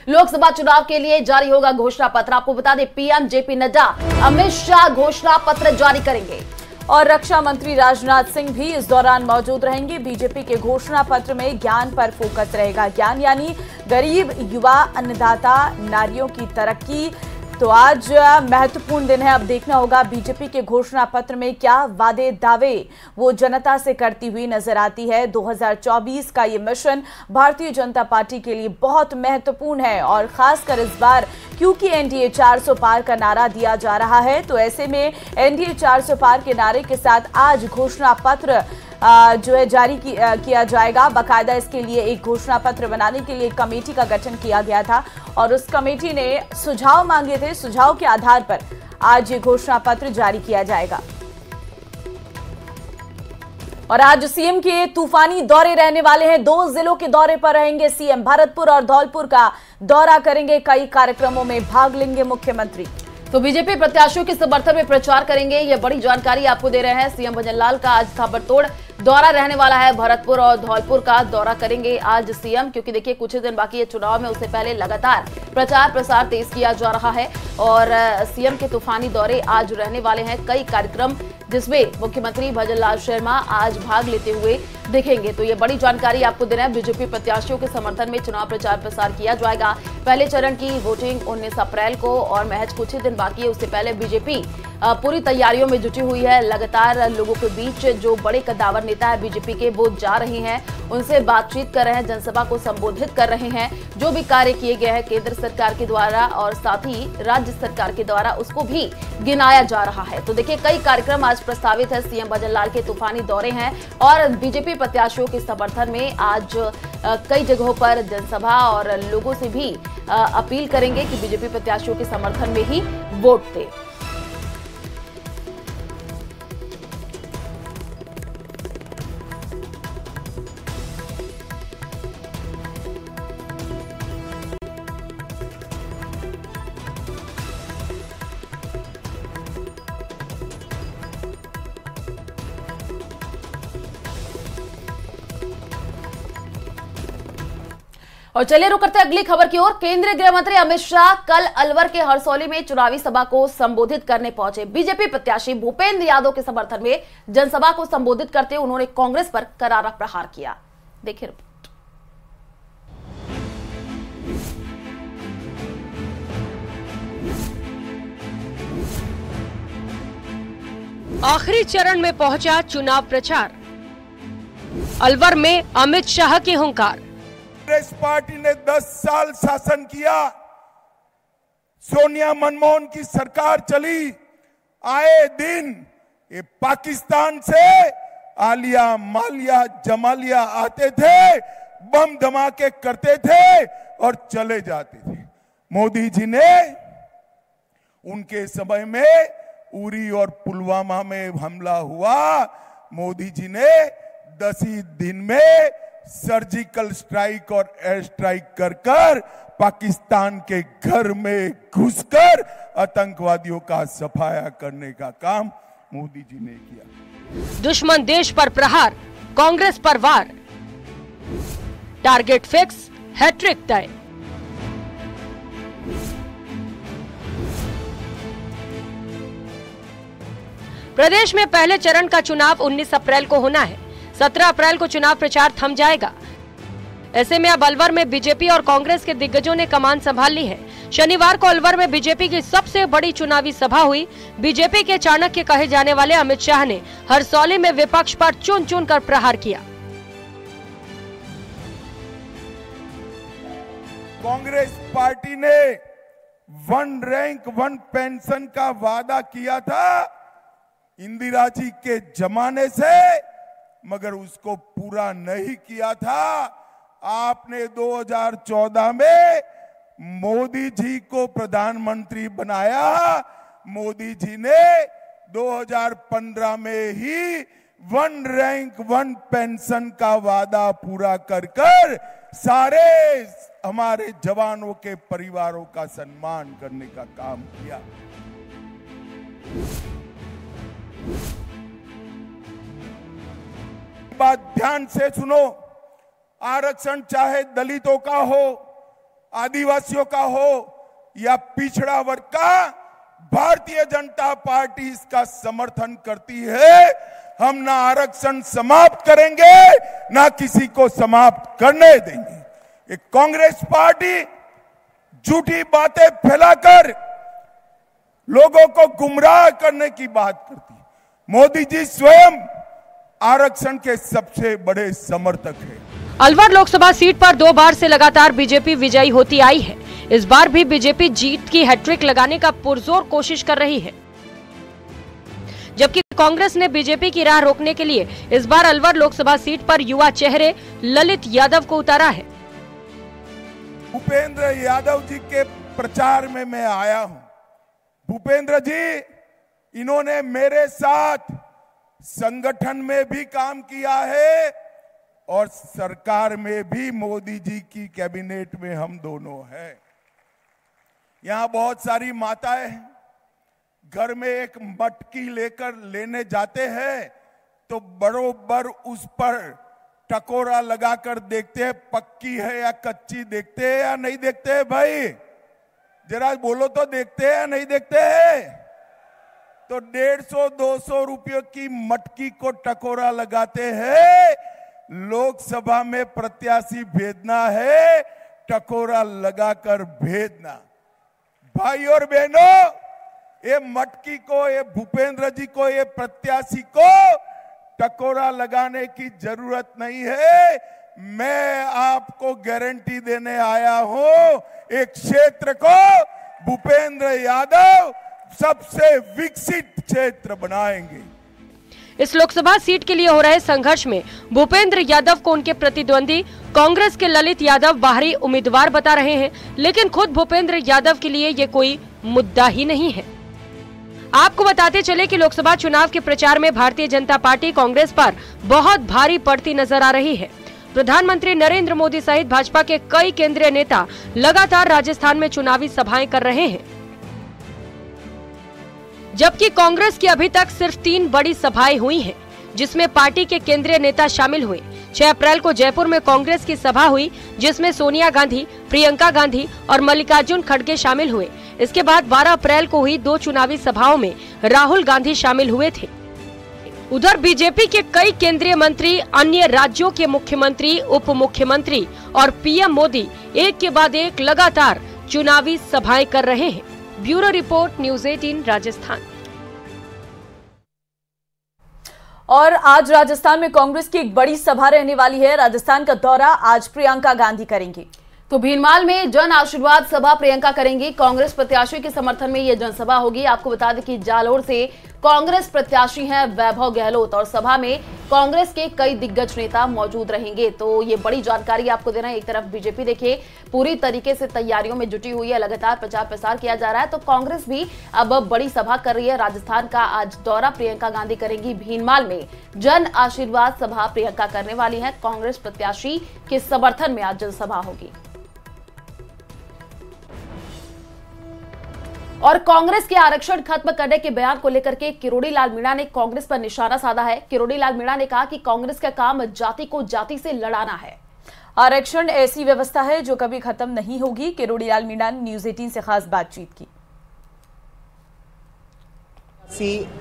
लोकसभा चुनाव के लिए जारी होगा घोषणा पत्र। आपको बता दें, पीएम जेपी नड्डा, अमित शाह घोषणा पत्र जारी करेंगे और रक्षा मंत्री राजनाथ सिंह भी इस दौरान मौजूद रहेंगे। बीजेपी के घोषणा पत्र में ज्ञान पर फोकस रहेगा। ज्ञान यानी गरीब, युवा, अन्नदाता, नारियों की तरक्की। तो आज महत्वपूर्ण दिन है। अब देखना होगा बीजेपी के घोषणा पत्र में क्या वादे दावे वो जनता से करती हुई नजर आती है। 2024 का ये मिशन भारतीय जनता पार्टी के लिए बहुत महत्वपूर्ण है और खासकर इस बार क्योंकि एनडीए 400 पार का नारा दिया जा रहा है, तो ऐसे में एनडीए 400 पार के नारे के साथ आज घोषणा पत्र जो है जारी किया जाएगा। बाकायदा इसके लिए एक घोषणा पत्र बनाने के लिए एक कमेटी का गठन किया गया था और उस कमेटी ने सुझाव मांगे थे। सुझाव के आधार पर आज ये घोषणा पत्र जारी किया जाएगा। और आज सीएम के तूफानी दौरे रहने वाले हैं। 2 जिलों के दौरे पर रहेंगे सीएम। भरतपुर और धौलपुर का दौरा करेंगे। कई कार्यक्रमों में भाग लेंगे मुख्यमंत्री। तो बीजेपी प्रत्याशियों के समर्थन में प्रचार करेंगे। ये बड़ी जानकारी आपको दे रहे हैं। सीएम भजनलाल का आज ताबड़तोड़ दौरा रहने वाला है। भरतपुर और धौलपुर का दौरा करेंगे आज सीएम, क्योंकि देखिए कुछ ही दिन बाकी है चुनाव में। उससे पहले लगातार प्रचार प्रसार तेज किया जा रहा है और सीएम के तूफानी दौरे आज रहने वाले हैं। कई कार्यक्रम जिसमें मुख्यमंत्री भजनलाल शर्मा आज भाग लेते हुए दिखेंगे। तो ये बड़ी जानकारी आपको दे रहे हैं। बीजेपी प्रत्याशियों के समर्थन में चुनाव प्रचार प्रसार किया जाएगा। पहले चरण की वोटिंग 19 अप्रैल को और महज कुछ ही दिन बाकी है। उससे पहले बीजेपी पूरी तैयारियों में जुटी हुई है। लगातार लोगों के बीच जो बड़े कद्दावर नेता है बीजेपी के, वो जा रहे हैं, उनसे बातचीत कर रहे हैं, जनसभा को संबोधित कर रहे हैं। जो भी कार्य किए गए हैं केंद्र सरकार के द्वारा और साथ ही राज्य सरकार के द्वारा, उसको भी गिनाया जा रहा है। तो देखिए कई कार्यक्रम आज प्रस्तावित है। सीएम भजनलाल के तूफानी दौरे हैं और बीजेपी प्रत्याशियों के समर्थन में आज कई जगहों पर जनसभा और लोगों से भी अपील करेंगे कि बीजेपी प्रत्याशियों के समर्थन में ही वोट दें। और चलिए रुक करते हैं अगली खबर की ओर। केंद्रीय गृह मंत्री अमित शाह कल अलवर के हरसौली में चुनावी सभा को संबोधित करने पहुंचे। बीजेपी प्रत्याशी भूपेंद्र यादव के समर्थन में जनसभा को संबोधित करते हुए उन्होंने कांग्रेस पर करारा प्रहार किया। देखिए रिपोर्ट। आखिरी चरण में पहुंचा चुनाव प्रचार। अलवर में अमित शाह की हुंकार। कांग्रेस पार्टी ने 10 साल शासन किया। सोनिया मनमोहन की सरकार चली। आए दिन ये पाकिस्तान से आलिया, मालिया, जमालिया आते थे, बम धमाके करते थे और चले जाते थे। मोदी जी ने उनके समय में उरी और पुलवामा में हमला हुआ। मोदी जी ने 10 ही दिन में सर्जिकल स्ट्राइक और एयर स्ट्राइक कर पाकिस्तान के घर में घुसकर आतंकवादियों का सफाया करने का काम मोदी जी ने किया। दुश्मन देश पर प्रहार, कांग्रेस पर वार। टारगेट फिक्स, हैट्रिक तय। प्रदेश में पहले चरण का चुनाव 19 अप्रैल को होना है। 17 अप्रैल को चुनाव प्रचार थम जाएगा। ऐसे में अब अलवर में बीजेपी और कांग्रेस के दिग्गजों ने कमान संभाल ली है। शनिवार को अलवर में बीजेपी की सबसे बड़ी चुनावी सभा हुई। बीजेपी के चाणक्य कहे जाने वाले अमित शाह ने हरसौली में विपक्ष पर चुन चुन कर प्रहार किया। कांग्रेस पार्टी ने 1 रैंक 1 पेंशन का वादा किया था इंदिरा जी के जमाने से, मगर उसको पूरा नहीं किया था। आपने 2014 में मोदी जी को प्रधानमंत्री बनाया। मोदी जी ने 2015 में ही 1 रैंक 1 पेंशन का वादा पूरा कर सारे हमारे जवानों के परिवारों का सम्मान करने का काम किया। बात ध्यान से सुनो। आरक्षण चाहे दलितों का हो, आदिवासियों का हो या पिछड़ा वर्ग का, भारतीय जनता पार्टी इसका समर्थन करती है। हम ना आरक्षण समाप्त करेंगे, ना किसी को समाप्त करने देंगे। एक कांग्रेस पार्टी झूठी बातें फैलाकर लोगों को गुमराह करने की बात करती है। मोदी जी स्वयं आरक्षण के सबसे बड़े समर्थक हैं। अलवर लोकसभा सीट पर 2 बार से लगातार बीजेपी विजयी होती आई है। इस बार भी बीजेपी जीत की हैट्रिक लगाने का पुरजोर कोशिश कर रही है, जबकि कांग्रेस ने बीजेपी की राह रोकने के लिए इस बार अलवर लोकसभा सीट पर युवा चेहरे ललित यादव को उतारा है। भूपेंद्र यादव जी के प्रचार में मैं आया हूं। भूपेंद्र जी, इन्होंने मेरे साथ संगठन में भी काम किया है और सरकार में भी, मोदी जी की कैबिनेट में हम दोनों हैं। यहां बहुत सारी माताएं घर में एक मटकी लेकर लेने जाते हैं तो बरोबर उस पर टकोरा लगाकर देखते हैं पक्की है या कच्ची, देखते हैं या नहीं देखते हैं? भाई जरा बोलो तो, देखते हैं या नहीं देखते हैं? तो 150-200 रुपयों की मटकी को टकोरा लगाते हैं। लोकसभा में प्रत्याशी भेजना है, टकोरा लगाकर भेजना। भाई और बहनों, ये मटकी को, ये भूपेंद्र जी को, ये प्रत्याशी को टकोरा लगाने की जरूरत नहीं है। मैं आपको गारंटी देने आया हूं, एक क्षेत्र को भूपेंद्र यादव सबसे विकसित क्षेत्र बनाएंगे। इस लोकसभा सीट के लिए हो रहे संघर्ष में भूपेंद्र यादव को उनके प्रतिद्वंदी कांग्रेस के ललित यादव बाहरी उम्मीदवार बता रहे हैं, लेकिन खुद भूपेंद्र यादव के लिए ये कोई मुद्दा ही नहीं है। आपको बताते चले कि लोकसभा चुनाव के प्रचार में भारतीय जनता पार्टी कांग्रेस पर बहुत भारी पड़ती नजर आ रही है। प्रधानमंत्री नरेंद्र मोदी सहित भाजपा के कई केंद्रीय नेता लगातार राजस्थान में चुनावी सभाएं कर रहे हैं, जबकि कांग्रेस की अभी तक सिर्फ 3 बड़ी सभाएं हुई हैं, जिसमें पार्टी के केंद्रीय नेता शामिल हुए। 6 अप्रैल को जयपुर में कांग्रेस की सभा हुई, जिसमें सोनिया गांधी, प्रियंका गांधी और मल्लिकार्जुन खड़गे शामिल हुए। इसके बाद 12 अप्रैल को हुई 2 चुनावी सभाओं में राहुल गांधी शामिल हुए थे। उधर बीजेपी के कई केंद्रीय मंत्री, अन्य राज्यों के मुख्यमंत्री, उप मुख्यमंत्री और पीएम मोदी एक के बाद एक लगातार चुनावी सभाएं कर रहे हैं। Bureau report, news 18 Rajasthan. और आज राजस्थान में कांग्रेस की एक बड़ी सभा रहने वाली है। राजस्थान का दौरा आज प्रियंका गांधी करेंगी। तो भीनमाल में जन आशीर्वाद सभा प्रियंका करेंगी। कांग्रेस प्रत्याशी के समर्थन में यह जनसभा होगी। आपको बता दें कि जालोर से कांग्रेस प्रत्याशी हैं वैभव गहलोत और सभा में कांग्रेस के कई दिग्गज नेता मौजूद रहेंगे। तो ये बड़ी जानकारी आपको दे रहे हैं। एक तरफ बीजेपी देखिए पूरी तरीके से तैयारियों में जुटी हुई है, लगातार प्रचार प्रसार किया जा रहा है, तो कांग्रेस भी अब बड़ी सभा कर रही है। राजस्थान का आज दौरा प्रियंका गांधी करेंगी। भीनमाल में जन आशीर्वाद सभा प्रियंका करने वाली है। कांग्रेस प्रत्याशी के समर्थन में आज जनसभा होगी। और कांग्रेस के आरक्षण खत्म करने के बयान को लेकर के किरोड़ी लाल मीणा ने कांग्रेस पर निशाना साधा है। किरोड़ी लाल मीणा ने कहा कि कांग्रेस का काम जाति को जाति से लड़ाना है। आरक्षण ऐसी व्यवस्था है जो कभी खत्म नहीं होगी। किरोड़ी लाल मीणा ने न्यूज़ 18 से खास बातचीत की।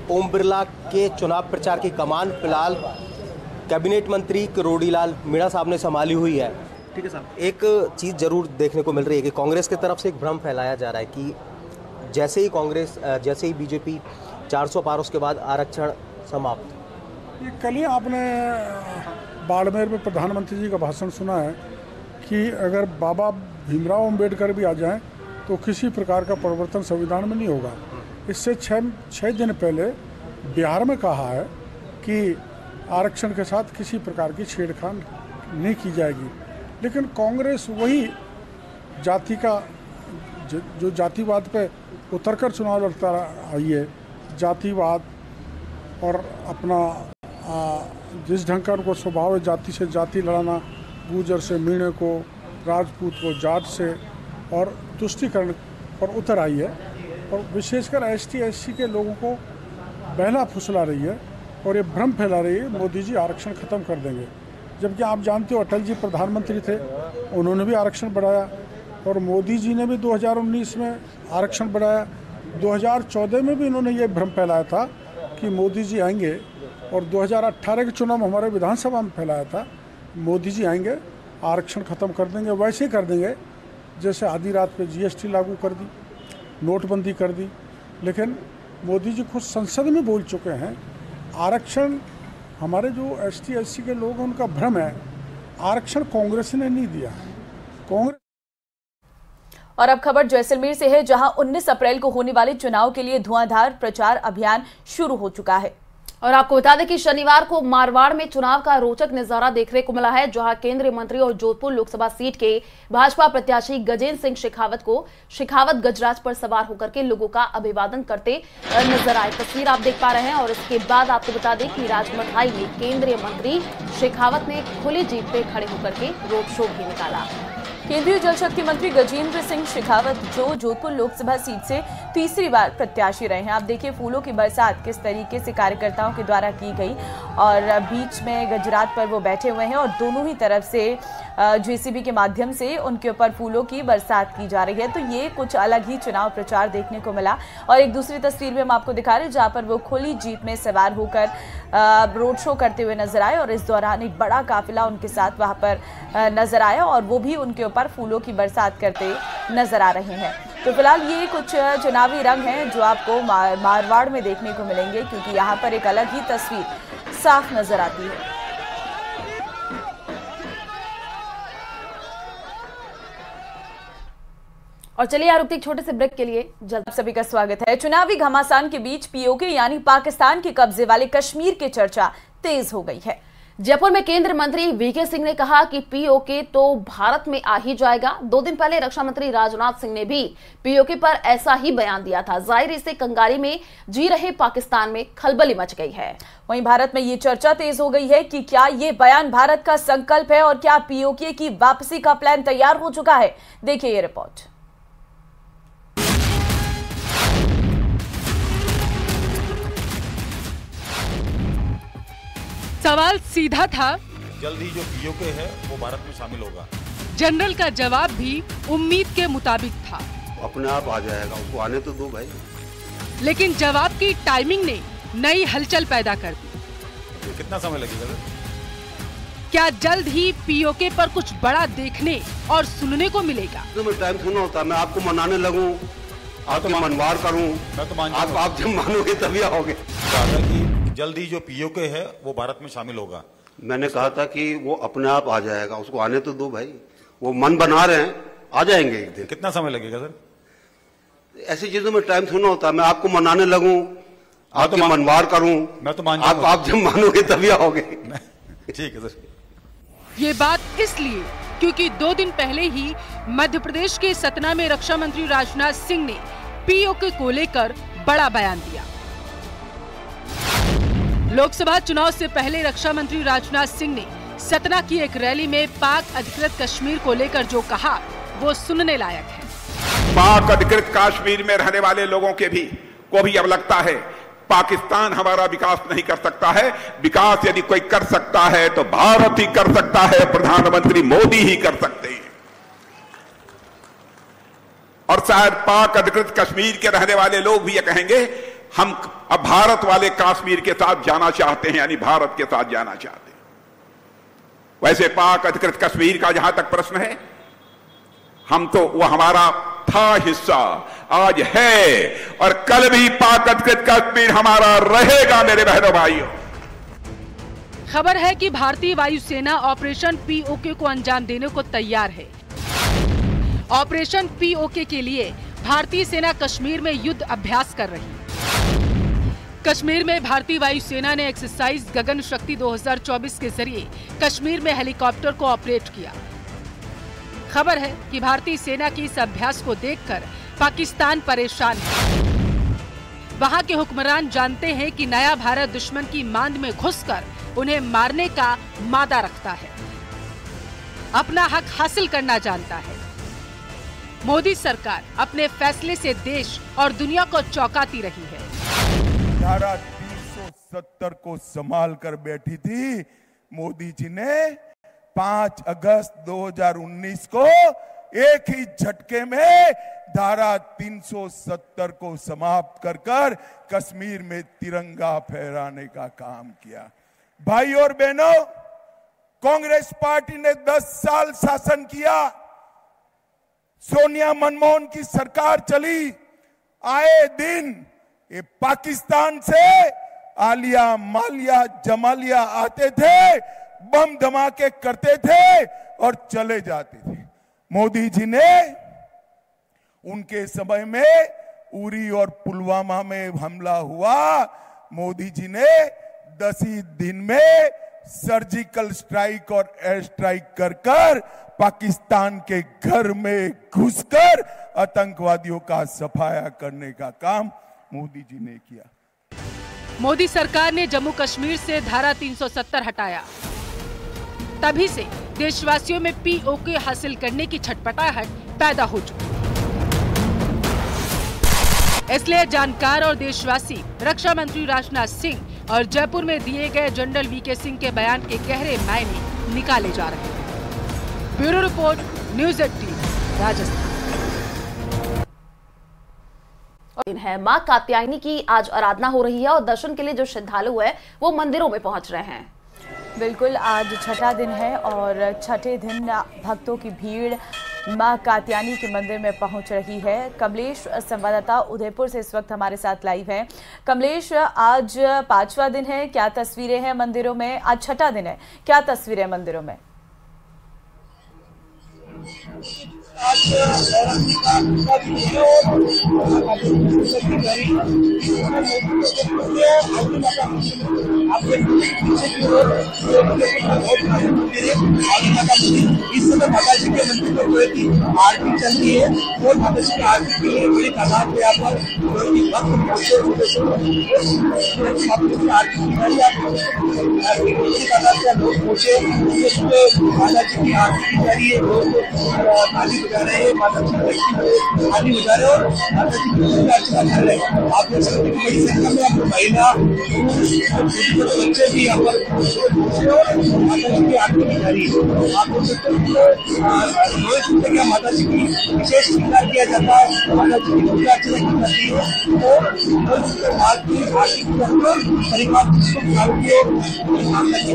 ओम बिरला के चुनाव प्रचार की कमान फिलहाल कैबिनेट मंत्री किरोड़ी लाल मीणा साहब ने संभाली हुई है। ठीक है साहब, एक चीज जरूर देखने को मिल रही है कि कांग्रेस की तरफ से एक भ्रम फैलाया जा रहा है कि जैसे ही बीजेपी 400 पार, उसके बाद आरक्षण समाप्त। ये कल ही आपने बाड़मेर में प्रधानमंत्री जी का भाषण सुना है कि अगर बाबा भीमराव अंबेडकर भी आ जाएं तो किसी प्रकार का परिवर्तन संविधान में नहीं होगा। इससे 6 दिन पहले बिहार में कहा है कि आरक्षण के साथ किसी प्रकार की छेड़खानी नहीं की जाएगी। लेकिन कांग्रेस वही जाति का जो जातिवाद पे उतरकर चुनाव लड़ता आई है, जातिवाद और अपना जिस ढंग का उनको स्वभाव है जाति से जाति लड़ाना, गुर्जर से मीणे को, राजपूत को जाट से, और तुष्टीकरण पर उतर आई है। और विशेषकर एसटी एससी के लोगों को बहला फुसला रही है और ये भ्रम फैला रही है मोदी जी आरक्षण खत्म कर देंगे। जबकि आप जानते हो अटल जी प्रधानमंत्री थे, उन्होंने भी आरक्षण बढ़ाया। और मोदी जी ने भी 2019 में आरक्षण बढ़ाया। 2014 में भी इन्होंने ये भ्रम फैलाया था कि मोदी जी आएंगे, और 2018 के चुनाव में हमारे विधानसभा में फैलाया था मोदी जी आएंगे, आरक्षण खत्म कर देंगे। वैसे ही कर देंगे जैसे आधी रात पे जीएसटी लागू कर दी, नोटबंदी कर दी। लेकिन मोदी जी खुद संसद में बोल चुके हैं आरक्षण हमारे जो एसटी एससी के लोग हैं उनका भ्रम है, आरक्षण कांग्रेस ने नहीं दिया है। कांग्रेस। और अब खबर जैसलमेर से है, जहां 19 अप्रैल को होने वाले चुनाव के लिए धुआंधार प्रचार अभियान शुरू हो चुका है। और आपको बता दें कि शनिवार को मारवाड़ में चुनाव का रोचक नजारा देखने को मिला है, जहां केंद्रीय मंत्री और जोधपुर लोकसभा सीट के भाजपा प्रत्याशी गजेंद्र सिंह शेखावत गजराज पर सवार होकर के लोगों का अभिवादन करते नजर आए। तस्वीर आप देख पा रहे हैं। और इसके बाद आपको बता दें कि राजमथाई में केंद्रीय मंत्री शेखावत ने खुली जीप पे खड़े होकर के रोड शो भी निकाला। केंद्रीय जल शक्ति मंत्री गजेंद्र सिंह शेखावत जो जोधपुर लोकसभा सीट से तीसरी बार प्रत्याशी रहे हैं। आप देखिए फूलों की बरसात किस तरीके से कार्यकर्ताओं के द्वारा की गई, और बीच में गजरात पर वो बैठे हुए हैं और दोनों ही तरफ से जेसीबी के माध्यम से उनके ऊपर फूलों की बरसात की जा रही है। तो ये कुछ अलग ही चुनाव प्रचार देखने को मिला। और एक दूसरी तस्वीर में हम आपको दिखा रहे हैं जहाँ पर वो खुली जीप में सवार होकर रोड शो करते हुए नजर आए, और इस दौरान एक बड़ा काफिला उनके साथ वहाँ पर नजर आया और वो भी उनके ऊपर फूलों की बरसात करते नजर आ रहे हैं। तो फिलहाल ये कुछ चुनावी रंग हैं जो आपको मारवाड़ में देखने को मिलेंगे, क्योंकि यहाँ पर एक अलग ही तस्वीर साफ नजर आती है। और चलिए यार रुकते एक छोटे से ब्रेक के लिए, जल्द सभी का स्वागत है। चुनावी घमासान के बीच पीओके यानी पाकिस्तान के कब्जे वाले कश्मीर की चर्चा तेज हो गई है। जयपुर में केंद्रीय मंत्री वीके सिंह ने कहा कि पीओके तो भारत में आ ही जाएगा। 2 दिन पहले रक्षा मंत्री राजनाथ सिंह ने भी पीओके पर ऐसा ही बयान दिया था। जाहिर इससे कंगाली में जी रहे पाकिस्तान में खलबली मच गई है। वहीं भारत में ये चर्चा तेज हो गई है कि क्या ये बयान भारत का संकल्प है और क्या पीओके की वापसी का प्लान तैयार हो चुका है। देखिए ये रिपोर्ट। सवाल सीधा था, जल्दी जो पीओके है वो भारत में शामिल होगा। जनरल का जवाब भी उम्मीद के मुताबिक था। अपने आप आ जाएगा, उसको आने तो दो भाई। लेकिन जवाब की टाइमिंग ने नई हलचल पैदा कर दी। कितना समय लगेगा? क्या जल्द ही पीओके पर कुछ बड़ा देखने और सुनने को मिलेगा? तो टाइम सुना होता, मैं आपको मनाने लगूं, आपको मनवार करूं, मैं तो आप जब मानोगे तभी आओगे। जल्दी जो पीओके है वो भारत में शामिल होगा। मैंने कहा था कि वो अपने आप आ जाएगा, उसको आने तो दो भाई। वो मन बना रहे हैं, आ जाएंगे एक दिन। कितना समय लगेगा सर? ऐसी चीजों में टाइम थोड़ा होता है, मैं आपको मनाने लगूं, आपको मनवार करूं, मैं तो आप जब मानोगे तभी आओगे। ठीक है सर। ये बात इसलिए क्योंकि 2 दिन पहले ही मध्य प्रदेश के सतना में रक्षा मंत्री राजनाथ सिंह ने पीओके को लेकर बड़ा बयान दिया। लोकसभा चुनाव से पहले रक्षा मंत्री राजनाथ सिंह ने सतना की एक रैली में पाक अधिकृत कश्मीर को लेकर जो कहा वो सुनने लायक है। पाक अधिकृत कश्मीर में रहने वाले लोगों के को भी अब लगता है पाकिस्तान हमारा विकास नहीं कर सकता है। विकास यदि कोई कर सकता है तो भारत ही कर सकता है, प्रधानमंत्री मोदी ही कर सकते हैं। और शायद पाक अधिकृत कश्मीर के रहने वाले लोग भी ये कहेंगे हम अब भारत वाले कश्मीर के साथ जाना चाहते हैं, यानी भारत के साथ जाना चाहते हैं। वैसे पाक अधिकृत कश्मीर का जहां तक प्रश्न है, हम तो वो हमारा था हिस्सा, आज है और कल भी पाक अधिकृत कश्मीर हमारा रहेगा। मेरे बहनों भाइयों, खबर है कि भारतीय वायुसेना ऑपरेशन पीओके को अंजाम देने को तैयार है। ऑपरेशन पीओके के लिए भारतीय सेना कश्मीर में युद्ध अभ्यास कर रही है। कश्मीर में भारतीय वायुसेना ने एक्सरसाइज गगन शक्ति 2024 के जरिए कश्मीर में हेलीकॉप्टर को ऑपरेट किया। खबर है कि भारतीय सेना के इस अभ्यास को देखकर पाकिस्तान परेशान है। वहां के हुक्मरान जानते हैं कि नया भारत दुश्मन की मांद में घुसकर उन्हें मारने का मादा रखता है, अपना हक हासिल करना जानता है। मोदी सरकार अपने फैसले से देश और दुनिया को चौंकाती रही है। धारा 370 को संभाल कर बैठी थी मोदी जी ने 5 अगस्त 2019 को एक ही झटके में धारा 370 को समाप्त कर कश्मीर में तिरंगा फहराने का काम किया। भाई और बहनों, कांग्रेस पार्टी ने 10 साल शासन किया, सोनिया मनमोहन की सरकार चली, आए दिन ये पाकिस्तान से आलिया मालिया जमालिया आते थे, बम धमाके करते थे और चले जाते थे। मोदी जी ने उनके समय में उरी और पुलवामा में हमला हुआ, मोदी जी ने 10 ही दिन में सर्जिकल स्ट्राइक और एयर स्ट्राइक कर पाकिस्तान के घर में घुसकर आतंकवादियों का सफाया करने का काम मोदी जी ने किया। मोदी सरकार ने जम्मू कश्मीर से धारा 370 हटाया, तभी से देशवासियों में पीओके हासिल करने की छटपटाहट पैदा हो चुकी। इसलिए जानकार और देशवासी रक्षा मंत्री राजनाथ सिंह और जयपुर में दिए गए जनरल वीके सिंह के बयान के गहरे मायने निकाले जा रहे हैं। Bureau report, news 18, Rajasthan. है मां कात्यायनी की आज आराधना हो रही है और दर्शन के लिए जो श्रद्धालु है वो मंदिरों में पहुंच रहे हैं। बिल्कुल, आज छठा दिन है और छठे दिन भक्तों की भीड़ मां कात्यायनी के मंदिर में पहुंच रही है। कमलेश संवाददाता उदयपुर से इस वक्त हमारे साथ लाइव है। कमलेश, आज 5वां दिन है, क्या तस्वीरें हैं मंदिरों में? आज छठा दिन है, क्या तस्वीरें मंदिरों में? इस समय माता जी के मंदिर में जो की आरती चल रही है और माता जी की आरती के लिए बड़ी तादाद में यहाँ पर भक्त आरती की तादाद से लोग पहुंचे, माता जी की आरती की जा रही है, लोग ताली बजा रहे हैं, माता जी की ताली बजा रहे हैं और माता जी की पूजा अर्चना कर रहे हैं। आप देख सकते हैं बड़ी संख्या में आपको महिला बच्चे भी यहाँ पर माता जी की आरती की जा रही है। आप देख सकते हैं माता जी की विशेष श्रृंगार किया जाता है, माता जी की पूजा अर्चना की जाती है और उसके बाद की आरती की परिवार कमलेश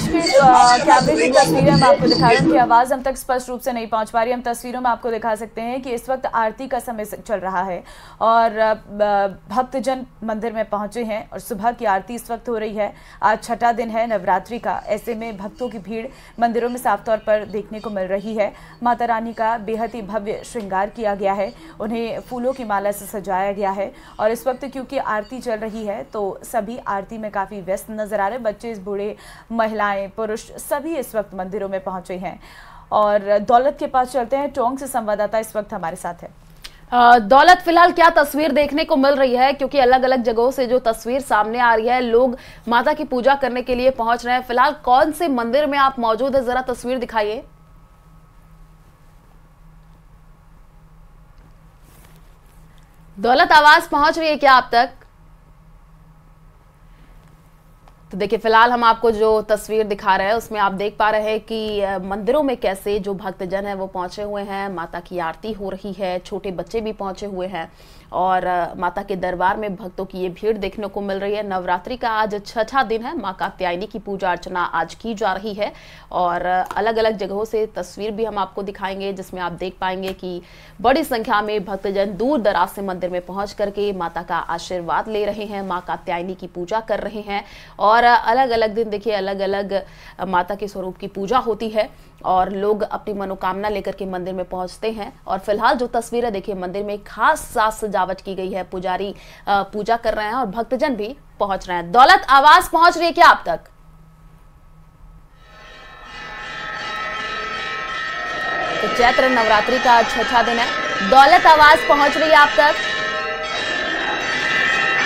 की कैमरे की तस्वीरें हम आपको दिखा रहे हैं कि आवाज हम तक स्पष्ट रूप से नहीं पहुंच पा रही। हम तस्वीरों में आपको दिखा सकते हैं कि इस वक्त आरती का समय चल रहा है और भक्तजन मंदिर में पहुंचे हैं और सुबह की आरती इस वक्त हो रही है। आज छठा दिन है नवरात्रि का, ऐसे में भक्तों की भीड़ मंदिरों में साफ तौर पर देखने को मिल रही है। माता रानी का बेहद ही भव्य श्रृंगार किया गया है, उन्हें फूलों की माला से सजाया गया है और इस वक्त क्योंकि आरती चल रही है तो सभी आरती में काफी व्यस्त नजर आ रहे हैं। बच्चे, बूढ़े, महिलाएं, पुरुष सभी इस वक्त मंदिरों में पहुंचे हैं। और दौलत के पास चलते हैं, टोंक से संवाददाता इस वक्त हमारे साथ है। दौलत, फिलहाल क्या तस्वीर देखने को मिल रही है? क्योंकि अलग अलग जगहों से जो तस्वीर सामने आ रही है, लोग माता की पूजा करने के लिए पहुंच रहे हैं। फिलहाल कौन से मंदिर में आप मौजूद है, जरा तस्वीर दिखाइए। दौलत, आवाज पहुंच रही है क्या आप तक? तो देखिए, फिलहाल हम आपको जो तस्वीर दिखा रहे हैं उसमें आप देख पा रहे हैं कि मंदिरों में कैसे जो भक्तजन है वो पहुंचे हुए हैं, माता की आरती हो रही है, छोटे बच्चे भी पहुंचे हुए हैं और माता के दरबार में भक्तों की ये भीड़ देखने को मिल रही है। नवरात्रि का आज छठा दिन है, मां कात्यायनी की पूजा अर्चना आज की जा रही है और अलग अलग जगहों से तस्वीर भी हम आपको दिखाएंगे जिसमें आप देख पाएंगे कि बड़ी संख्या में भक्तजन दूर दराज से मंदिर में पहुंच करके माता का आशीर्वाद ले रहे हैं, मां कात्यायनी की पूजा कर रहे हैं। और अलग अलग दिन देखिए अलग अलग माता के स्वरूप की पूजा होती है और लोग अपनी मनोकामना लेकर के मंदिर में पहुंचते हैं। और फिलहाल जो तस्वीर है देखिए, मंदिर में खास साज सजावट की गई है, पुजारी पूजा कर रहे हैं और भक्तजन भी पहुंच रहे हैं। दौलत, आवाज पहुंच रही है क्या आप तक? तो चैत्र नवरात्रि का छठा दिन है। दौलत, आवाज पहुंच रही है आप तक?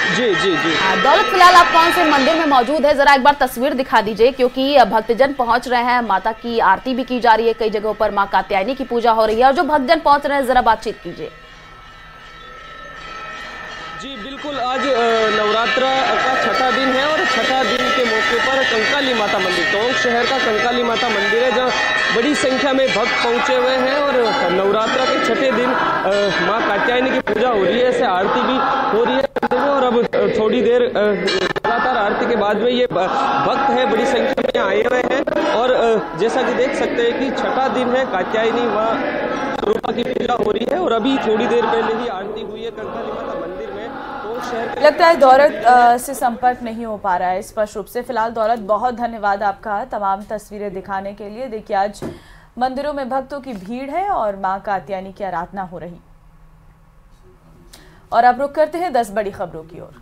जी जी जी। दौलत, फिलहाल आप कौन से मंदिर में मौजूद है, जरा एक बार तस्वीर दिखा दीजिए क्योंकि भक्तजन पहुंच रहे हैं, माता की आरती भी की जा रही है, कई जगहों पर मां कात्यायनी की पूजा हो रही है और जो भक्तजन पहुंच रहे हैं जरा बातचीत कीजिए। जी बिल्कुल। बिल्कुल, आज नवरात्र का छठा दिन है और छठा दिन के मौके पर कंकाली माता मंदिर, टोंक शहर का कंकाली माता मंदिर है, जहां बड़ी संख्या में भक्त पहुंचे हुए हैं और नवरात्र के छठे दिन मां कात्यायनी की पूजा हो रही है, ऐसे आरती भी हो रही है और अब थोड़ी देर लगातार आरती के बाद में ये भक्त है बड़ी संख्या में आए हुए हैं और जैसा कि देख सकते हैं कि छठा दिन है, कात्यायनी मां स्वरूपा की पूजा हो रही है और अभी थोड़ी देर पहले ही आरती हुई है कंकाली माता मंदिर में। तो शहर लगता है दौलत से संपर्क नहीं हो पा रहा है स्पष्ट रूप से। फिलहाल दौलत, बहुत धन्यवाद आपका तमाम तस्वीरें दिखाने के लिए। देखिए, आज मंदिरों में भक्तों की भीड़ है और मां कात्यायनी की आराधना हो रही। और अब रुक करते हैं 10 बड़ी खबरों की ओर।